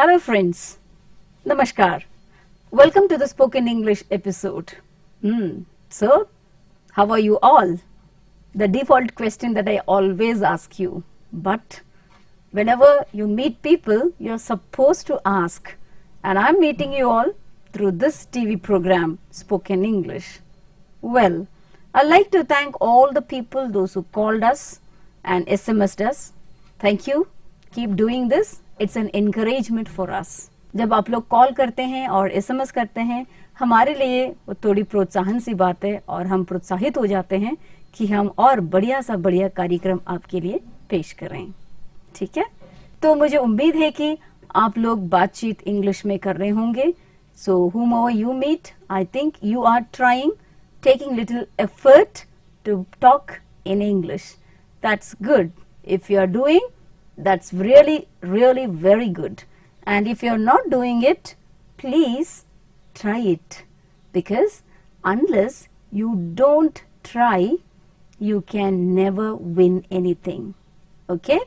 Hello friends, Namaskar. Welcome to the Spoken English episode. So, how are you all? The default question that I always ask you. But whenever you meet people, you're supposed to ask. And I'm meeting you all through this TV program, Spoken English. Well, I'd like to thank all the people, those who called us and SMS'd us. Thank you. Keep doing this. It's an encouragement for us. जब आप लोग call करते हैं और SMS करते हैं, हमारे लिए वो थोड़ी प्रोत्साहन सी बात है और हम प्रोत्साहित हो जाते हैं कि हम और बढ़िया सा बढ़िया कार्यक्रम आपके लिए पेश करें. ठीक है? तो मुझे उम्मीद है कि आप लोग बातचीत इंग्लिश में कर रहे होंगे. So whomever you meet, I think you are trying, taking little effort to talk in English. That's good. If you are doing, that's really, really very good. And if you're not doing it, please try it. Because unless you don't try, you can never win anything. Okay?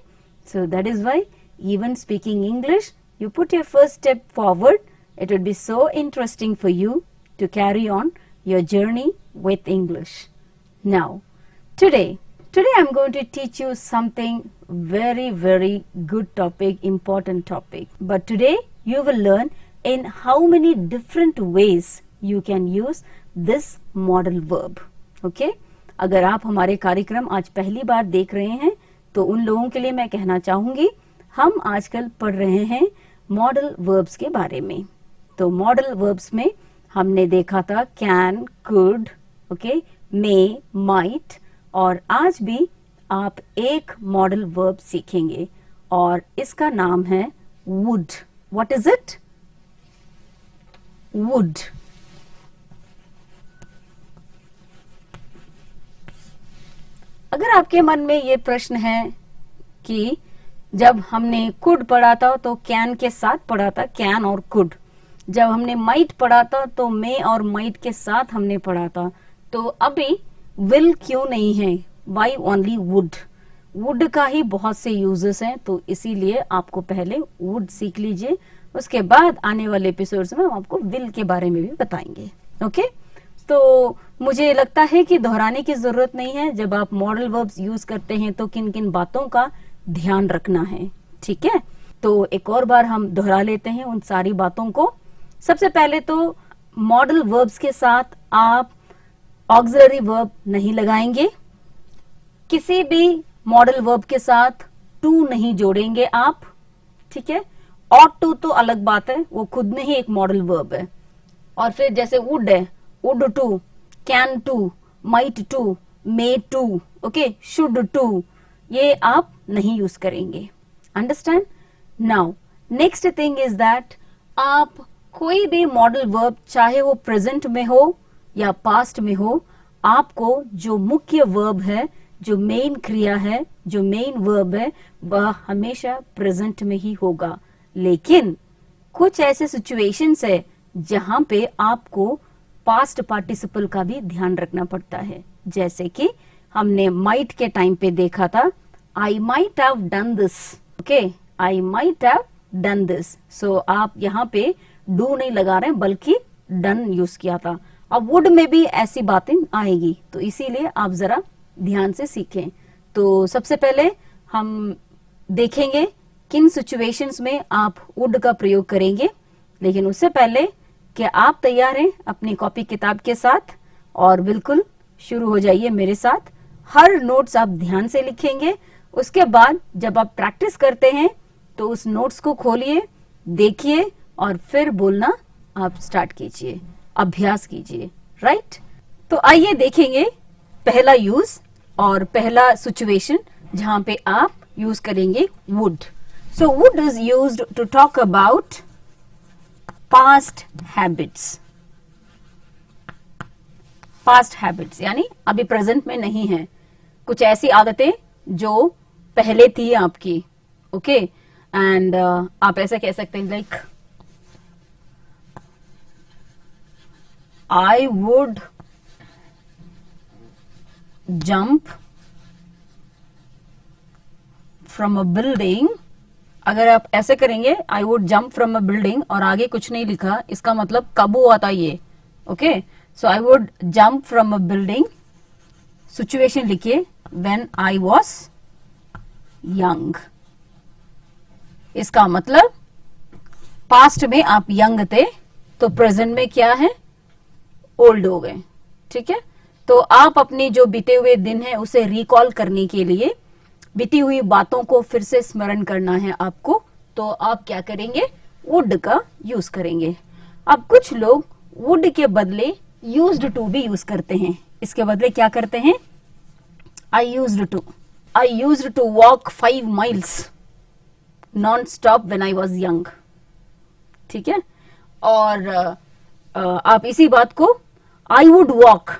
So that is why even speaking English, you put your first step forward. It would be so interesting for you to carry on your journey with English. Now, today I'm going to teach you something very, very good topic, important topic. But today you will learn in how many different ways you can use this modal verb. Okay? अगर आप हमारे कार्यक्रम आज पहली बार देख रहे हैं तो उन लोगों के लिए मैं कहना चाहूंगी, हम आजकल पढ़ रहे हैं मॉडल वर्ब्स के बारे में. तो मॉडल वर्ब्स में हमने देखा था can, could, okay, may, might, और आज भी आप एक मॉडल वर्ब सीखेंगे और इसका नाम है would. What is it? Would. अगर आपके मन में ये प्रश्न है कि जब हमने कुड पढ़ा था तो कैन के साथ पढ़ा था, कैन और कुड. जब हमने माइट पढ़ा था तो मे और माइट के साथ हमने पढ़ा था. तो अभी विल क्यों नहीं है? Y only would? वुड का ही बहुत से यूजेस हैं, तो इसीलिए आपको पहले वुड सीख लीजिए. उसके बाद आने वाले एपिसोड्स में हम आपको विल के बारे में भी बताएंगे. ओके? तो मुझे लगता है कि दोहराने की जरूरत नहीं है. जब आप मॉडल वर्ब्स यूज करते हैं तो किन किन बातों का ध्यान रखना है. ठीक है? तो एक और बार हम दोहरा लेते हैं उन सारी बातों को. सबसे पहले तो मॉडल वर्ब्स के साथ आप ऑक्सिलरी वर्ब नहीं लगाएंगे. किसी भी मॉडल वर्ब के साथ टू नहीं जोड़ेंगे आप. ठीक है? ऑट टू तो अलग बात है, वो खुद में ही एक मॉडल वर्ब है. और फिर जैसे वुड है, would to, can to, might to, may to, okay, should to, ये आप नहीं यूज करेंगे. Understand? Now next thing is that आप कोई भी मॉडल वर्ब, चाहे वो प्रेजेंट में हो या पास्ट में हो, आपको जो मुख्य वर्ब है, जो मेन क्रिया है, जो मेन वर्ब है, वह हमेशा प्रेजेंट में ही होगा. लेकिन कुछ ऐसे सिचुएशंस है जहां पे आपको पास्ट पार्टिसिपल का भी ध्यान रखना पड़ता है. जैसे कि हमने माइट के टाइम पे देखा था, I might have done this. Okay, I might have done this. So आप यहाँ पे डू नहीं लगा रहे हैं बल्कि डन यूज किया था. अब वुड में भी ऐसी बातें आएगी, तो इसीलिए आप जरा ध्यान से सीखें. तो सबसे पहले हम देखेंगे किन सिचुएशंस में आप वुड का प्रयोग करेंगे. लेकिन उससे पहले क्या आप तैयार हैं अपनी कॉपी किताब के साथ? और बिल्कुल शुरू हो जाइए मेरे साथ. हर नोट्स आप ध्यान से लिखेंगे. उसके बाद जब आप प्रैक्टिस करते हैं तो उस नोट्स को खोलिए, देखिए और फिर बोलना आप स्टार्ट कीजिए, अभ्यास कीजिए. राइट? तो आइए देखेंगे पहला यूज और पहला सिचुएशन जहां पे आप यूज करेंगे would. So would is used to talk about past habits. Past habits यानी अभी प्रेजेंट में नहीं है, कुछ ऐसी आदतें जो पहले थी आपकी. ओके? एंड आप ऐसा कह सकते हैं like I would jump from a building अगर आप ऐसे करेंगे I would jump from a building और आगे कुछ नहीं लिखा, इसका मतलब कब हुआ था ये. Okay, so I would jump from a building, situation लिखिए व्हेन आई वॉज यंग. इसका मतलब पास्ट में आप यंग थे तो प्रेजेंट में क्या है, ओल्ड हो गए. ठीक है, तो आप अपनी जो बीते हुए दिन है उसे रिकॉल करने के लिए, बीती हुई बातों को फिर से स्मरण करना है आपको, तो आप क्या करेंगे, वुड का यूज करेंगे. अब कुछ लोग वुड के बदले यूज्ड टू भी यूज करते हैं. इसके बदले क्या करते हैं, I used to walk 5 miles non stop when I was young. ठीक है, और आप इसी बात को I would walk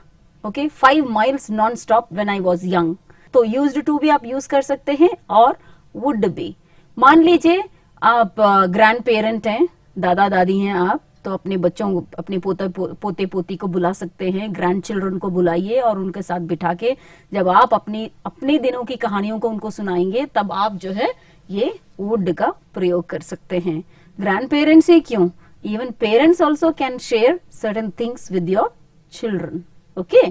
5 miles non stop when I was young, तो यूज्ड टू भी आप यूज कर सकते हैं और वुड भी. मान लीजिए आप ग्रैंड पेरेंट हैं, दादा दादी हैं आप, तो अपने बच्चों को, अपने पोते पोती को बुला सकते हैं, ग्रैंड चिल्ड्रन को बुलाइए और उनके साथ बिठा के जब आप अपने दिनों की कहानियों को उनको सुनाएंगे तब आप जो है ये वुड का प्रयोग कर सकते हैं. ग्रैंड पेरेंट्स ही क्यों, even parents also can share certain things with your children. Okay,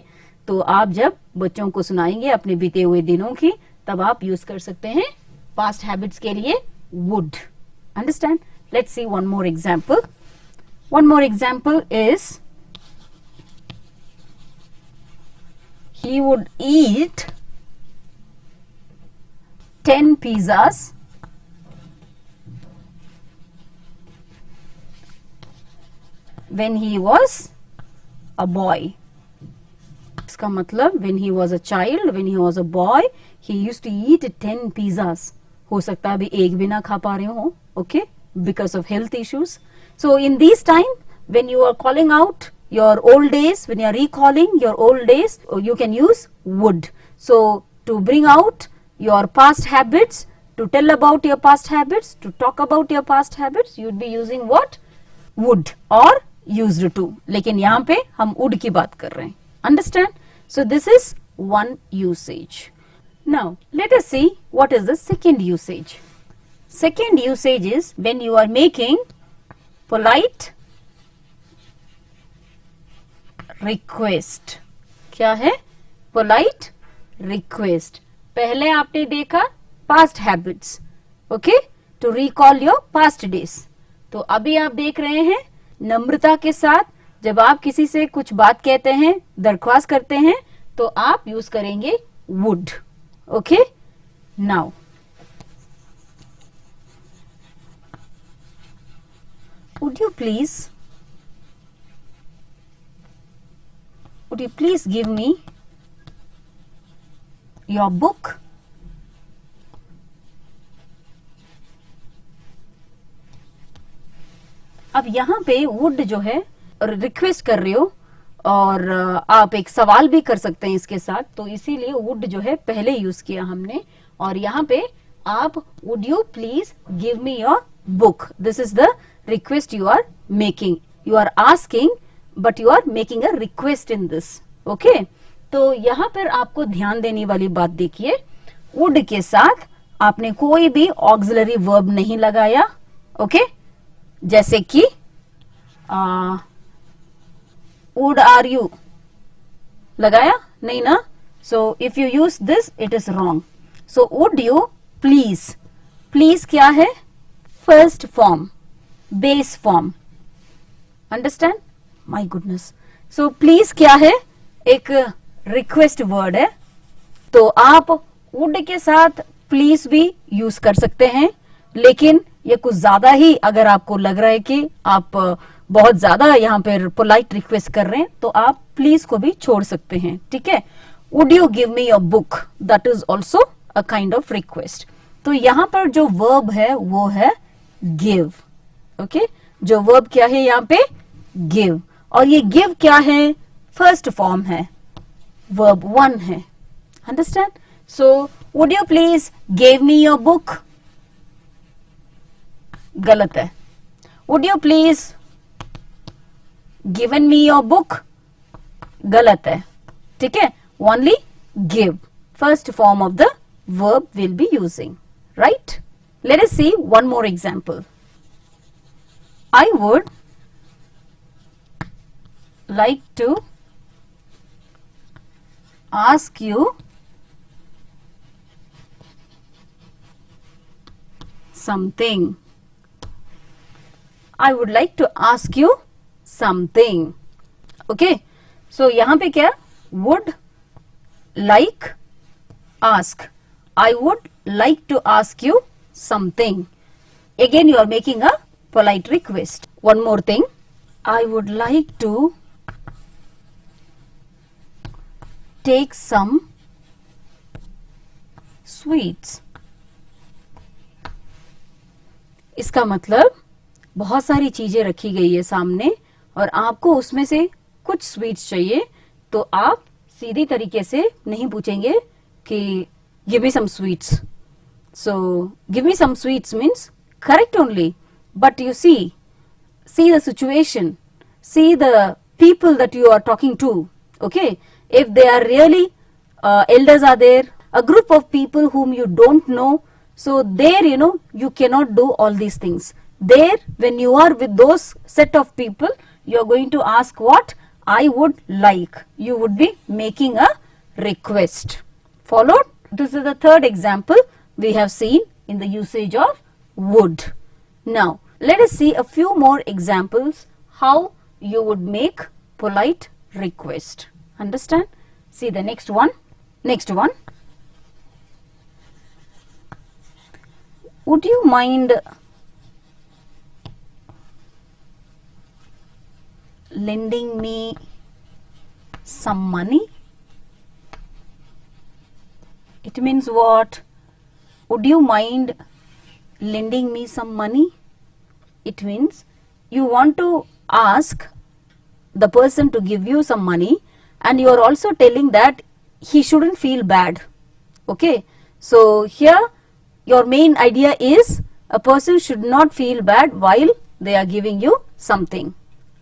तो आप जब बच्चों को सुनाएंगे अपने बीते हुए दिनों की, तब आप यूज कर सकते हैं पास्ट हैबिट्स के लिए would. Understand? Let's see one more example. One more example is he would eat 10 pizzas when he was a boy. इसका मतलब when he was a child, when he was a boy, he used to eat 10 pizzas. हो सकता है अभी एक भी ना खा पा रहे हो, okay, because of health issues. So in this time, when you are calling out your old days, when you are recalling your old days, you can use would. So to bring out your past habits, to tell about your past habits, to talk about your past habits, you would be using what? Would or used to. लेकिन यहाँ पे हम would की बात कर रहे हैं. Understand? So this is one usage. Now let us see what is the second usage. Second usage is when you are making polite request. क्या है? Polite request. पहले आपने देखा past habits, okay, to recall your past days. तो अभी आप देख रहे हैं नम्रता के साथ जब आप किसी से कुछ बात कहते हैं, दरख्वास्त करते हैं, तो आप यूज करेंगे would. Okay? Now, would you please give me your book? अब यहाँ पे would जो है रिक्वेस्ट कर रहे हो और आप एक सवाल भी कर सकते हैं इसके साथ, तो इसीलिए would जो है पहले यूज किया हमने. और यहाँ पे आप would you please give me your book. This is the request you are making. You are asking but you are making a request in this. Okay? तो यहाँ पर आपको ध्यान देने वाली बात देखिए, would के साथ आपने कोई भी ऑक्सिलरी वर्ब नहीं लगाया. ओके, जैसे कि would are you लगाया नहीं ना. So if you use this it is wrong. So would you please, please क्या है? First form, base form. Understand? My goodness. So please क्या है? एक request word है, तो आप would के साथ please भी यूज कर सकते हैं, लेकिन ये कुछ ज्यादा ही अगर आपको लग रहा है कि आप बहुत ज्यादा यहाँ पर पोलाइट रिक्वेस्ट कर रहे हैं, तो आप प्लीज को भी छोड़ सकते हैं. ठीक है? Would you give me your book, that is also a kind of request. तो यहाँ पर जो वर्ब है वो है गिव. ओके, जो वर्ब क्या है यहाँ पे? गिव. और ये गिव क्या है? फर्स्ट फॉर्म है, वर्ब 1 है. Understand? So would you please give me your book, गलत है. Would you please given me your book, गलत है. ठीक है? Only give, first form of the verb will be using, right? let us see one more example. I would like to ask you something. I would like to ask you something. Okay, so यहाँ पे क्या would, like, ask. I would like to ask you something. Again you are making a polite request. One more thing. I would like to take some sweets. इसका मतलब बहुत सारी चीजें रखी गई है सामने और आपको उसमें से कुछ स्वीट्स चाहिए, तो आप सीधी तरीके से नहीं पूछेंगे कि give me some sweets. So give me some sweets means correct only, but you see the situation, see the people that you are talking to. Okay, if they are really elders are there, a group of people whom you don't know, so there you cannot do all these things. There when you are with those set of people, you are going to ask what? I would like. You would be making a request. Followed? This is the third example we have seen in the usage of would. Now let us see a few more examples how you would make polite request. Understand? See the next one. Next one. Would you mind lending me some money? It means what? Would you mind lending me some money? It means you want to ask the person to give you some money and you are also telling that he shouldn't feel bad. Okay, so here your main idea is a person should not feel bad while they are giving you something.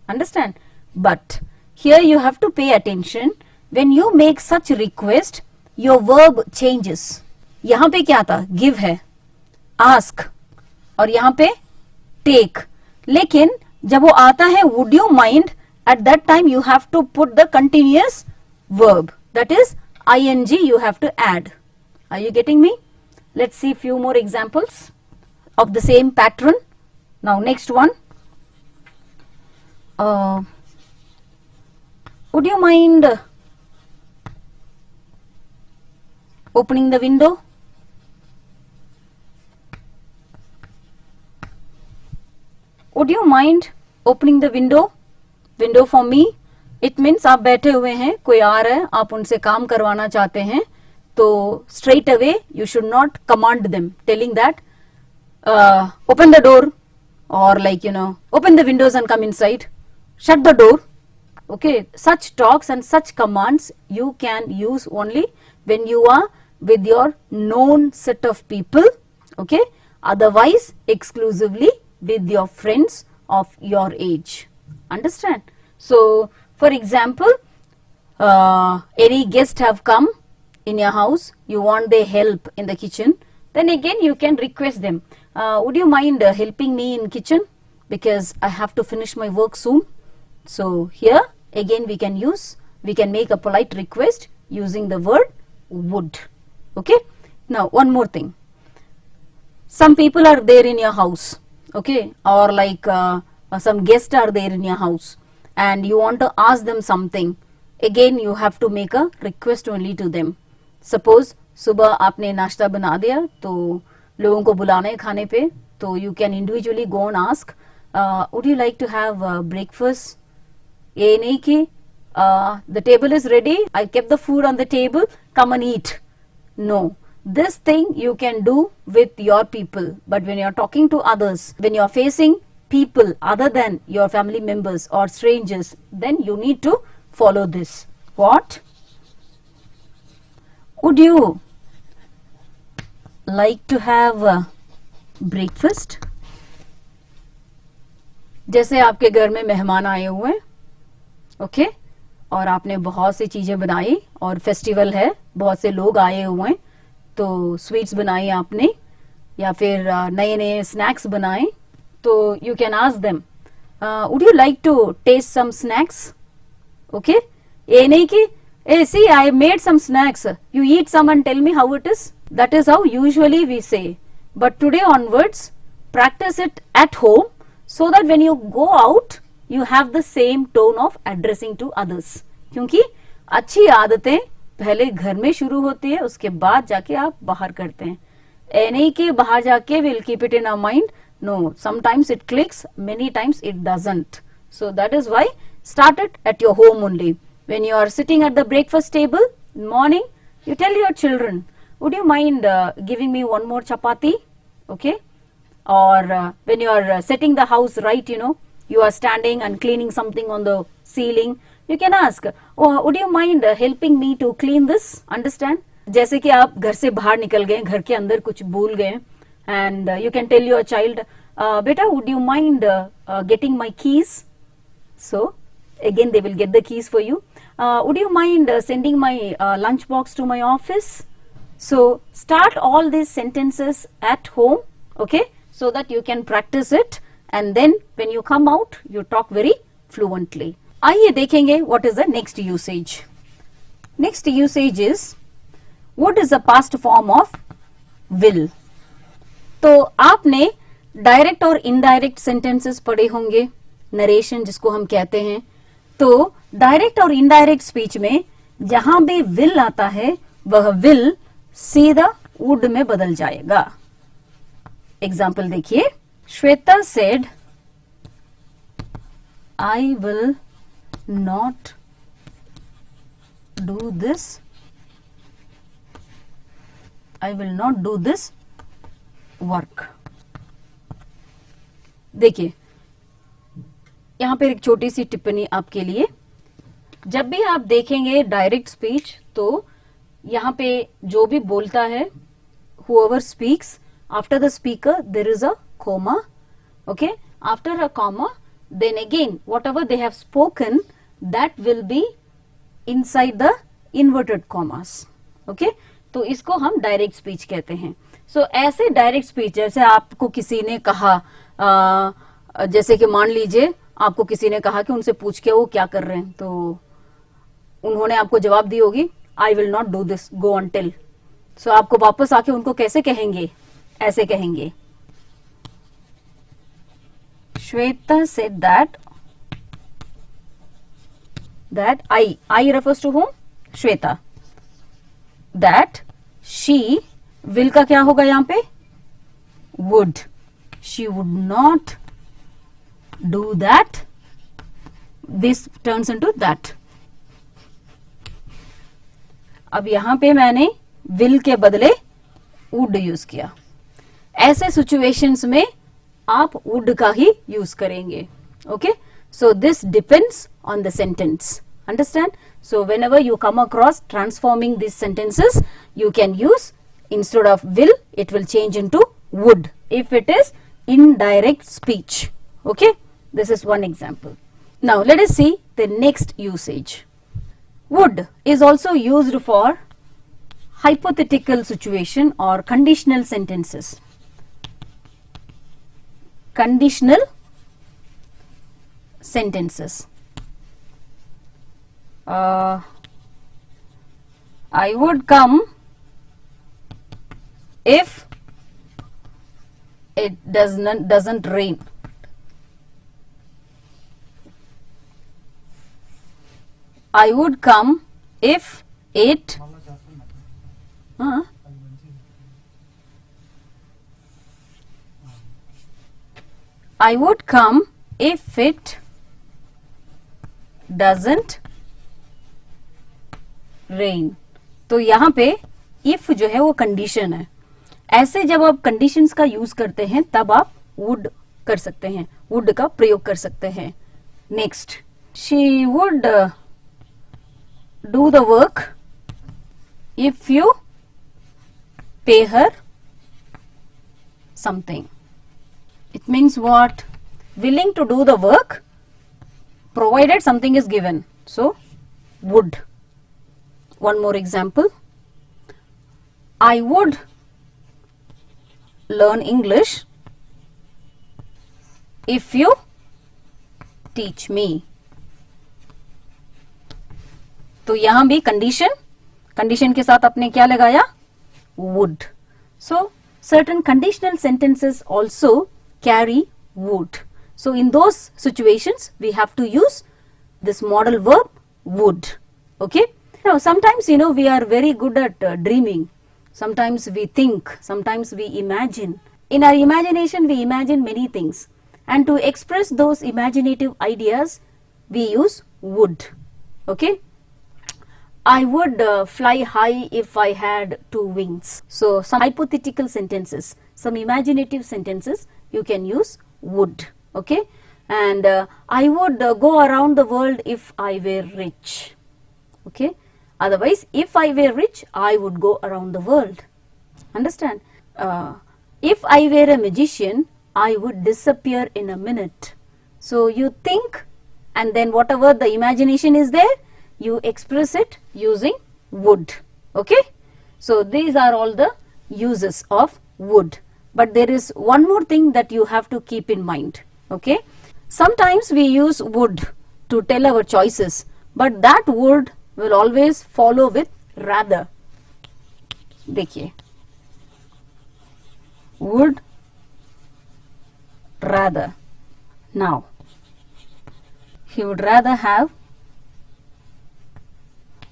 Understand? But here you have to pay attention. When you make such request, your verb changes. यहाँ पे क्या था? Give है, ask, और यहाँ पे take. लेकिन जब वो आता है would you mind, at that time you have to put the continuous verb, that is ing you have to add. Are you getting me? Let's see few more examples of the same pattern. Now next one. Would you mind opening the window? Would you mind opening the window? Window for me. It means आप बैठे हुए हैं, कोई आ रहा है, आप उनसे काम करवाना चाहते हैं, तो straight away you should not command them, telling that open the door, or like open the windows and come inside, shut the door. Okay, such talks and such commands you can use only when you are with your known set of people. Okay, otherwise exclusively with your friends of your age. Understand? So for example, any guest have come in your house, you want their help in the kitchen, then again you can request them, would you mind helping me in kitchen because I have to finish my work soon. So here again we can make a polite request using the word would. Okay, now one more thing. Some people are there in your house, okay, or like some guests are there in your house and you want to ask them something. Again you have to make a request only to them. Suppose सुबह आपने नाश्ता बना दिया तो लोगों को बुलाना है खाने पे, तो you can individually go and ask, would you like to have breakfast? ये नहीं कि the table is ready, I kept the food on the table, come and eat. No, this thing you can do with your people, but when you are talking to others, when you are facing people other than your family members or strangers, then you need to follow this. What? Would you like to have breakfast? जैसे आपके घर में मेहमान आए हुए हैं, okay, और आपने बहुत सी चीजें बनाई और फेस्टिवल है, बहुत से लोग आए हुए हैं, तो स्वीट्स बनाई आपने, या फिर नए नए स्नैक्स बनाएं, तो you can ask them would you like to taste some snacks. Okay, ये नहीं कि hey see I made some snacks, you eat some and tell me how it is. That is how usually we say, but today onwards practice it at home so that when you go out you have the same tone of addressing to others. क्योंकि अच्छी आदतें पहले घर में शुरू होती है, उसके बाद जाके आप बाहर करते हैं. ए नहीं कि बाहर जाके we'll keep it in our mind. No, sometimes it clicks, many times it doesn't. So that is why start it at your home only. When you are sitting at the breakfast table in morning, you tell your children, would you mind giving me one more chapati? Okay. Or when you are setting the house right, you are standing and cleaning something on the ceiling, you can ask, oh, would you mind helping me to clean this? Understand? जैसे कि आप घर से बाहर निकल गए, घर के अंदर कुछ भूल गए, and you can tell your child, beta, would you mind getting my keys? So again they will get the keys for you. Would you mind sending my lunch box to my office? So start all these sentences at home, okay, so that you can practice it, and then when you come out you talk very fluently. आइए देखेंगे what is the next usage. Next usage is what is the past form of will. तो आपने direct और indirect sentences पढ़े होंगे, narration जिसको हम कहते हैं. तो डायरेक्ट और इनडायरेक्ट स्पीच में जहां भी विल आता है वह विल सीधा वुड में बदल जाएगा. एग्जाम्पल देखिए, Shweta said I will not do this, I will not do this work. देखिए यहां पर एक छोटी सी टिप्पणी आपके लिए. जब भी आप देखेंगे डायरेक्ट स्पीच तो यहां पे जो भी बोलता है, whoever speaks, after the speaker there is a comma, okay, after a comma then again whatever they have spoken that will be inside the inverted commas, okay. तो इसको हम डायरेक्ट स्पीच कहते हैं. सो ऐसे डायरेक्ट स्पीच, जैसे आपको किसी ने कहा, जैसे कि मान लीजिए आपको किसी ने कहा कि उनसे पूछ के वो क्या कर रहे हैं, तो उन्होंने आपको जवाब दी होगी I will not do this, go on tell. So आपको वापस आके उनको कैसे कहेंगे, ऐसे कहेंगे, Shweta said that I refers to home, Shweta, that she, will का क्या होगा यहां पे, would, she would not do that, this turns into that. अब यहां पे मैंने will के बदले would यूज किया. ऐसे सिचुएशंस में आप would का ही यूज करेंगे. Okay, so this depends on the sentence. Understand? So whenever you come across transforming these sentences, you can use, instead of will, it will change into would if it is indirect speech. Okay, this is one example. Now let us see the next usage. Would is also used for hypothetical situation or conditional sentences. Conditional sentences. I would come if it doesn't rain. I would come if it I would come if it doesn't rain. तो यहाँ पे if जो है वो condition है. ऐसे जब आप कंडीशंस का यूज करते हैं तब आप would कर सकते हैं, would का प्रयोग कर सकते हैं. Next, she would do the work if you pay her something. It means what? Willing to do the work provided something is given. So would. One more example. I would learn English if you teach me. तो यहां भी condition के साथ आपने क्या लगाया? would. So certain conditional sentences also carry would. So in those situations we have to use this modal verb would. Okay. Now sometimes we are very good at dreaming. Sometimes we think, sometimes we imagine. In our imagination we imagine many things, and to express those imaginative ideas we use would. Okay. I would fly high if I had 2 wings. So some hypothetical sentences, some imaginative sentences you can use would. Okay. And I would go around the world if I were rich. Okay. Otherwise, if I were rich, I would go around the world. Understand? If I were a magician, I would disappear in a minute. So you think, and then whatever the imagination is there, you express it using would. Okay. So these are all the uses of would. But there is one more thing that you have to keep in mind. Okay. Sometimes we use would to tell our choices, but that would will always follow with rather. देखिए, would, rather. Now he would rather have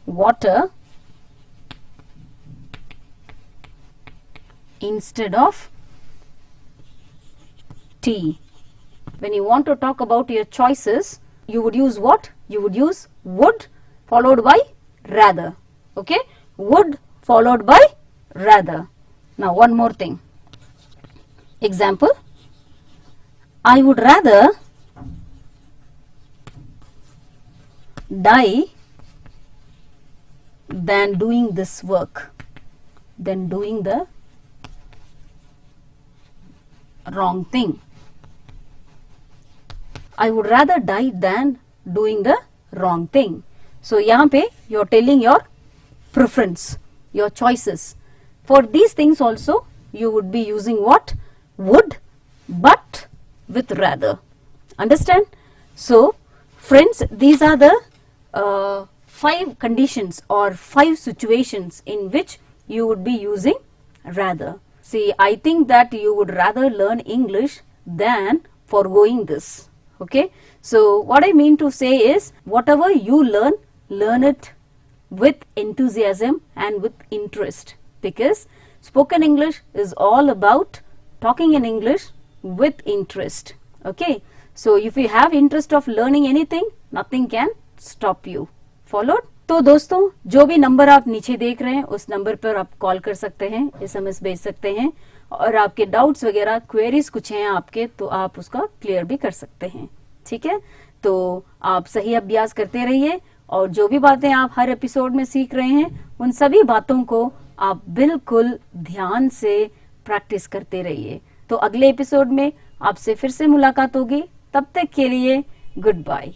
water instead of tea. When you want to talk about your choices, you would use what? You would use would followed by rather. Okay, would followed by rather. Now one more thing. Example, I would rather die than doing this work, than doing the wrong thing. I would rather die than doing the wrong thing. So यहाँ पे you are telling your preference, your choices. For these things also you would be using what? Would, but with rather. Understand? So friends, these are the 5 conditions or 5 situations in which you would be using rather. See, I think that you would rather learn English than foregoing this. Okay. So what I mean to say is, whatever you learn it with enthusiasm and with interest, because spoken English is all about talking in English with interest. Okay. So if you have interest of learning anything, nothing can stop you. Followed? तो दोस्तों, जो भी number आप नीचे देख रहे हैं उस नंबर पर आप कॉल कर सकते हैं, SMS भेज सकते हैं, और आपके डाउट्स वगैरह क्वेरीज कुछ हैं आपके तो आप उसका क्लियर भी कर सकते हैं. ठीक है. तो आप सही अभ्यास करते रहिए, और जो भी बातें आप हर एपिसोड में सीख रहे हैं उन सभी बातों को आप बिल्कुल ध्यान से प्रैक्टिस करते रहिए. तो अगले एपिसोड में आपसे फिर से मुलाकात होगी. तब तक के लिए गुड बाय.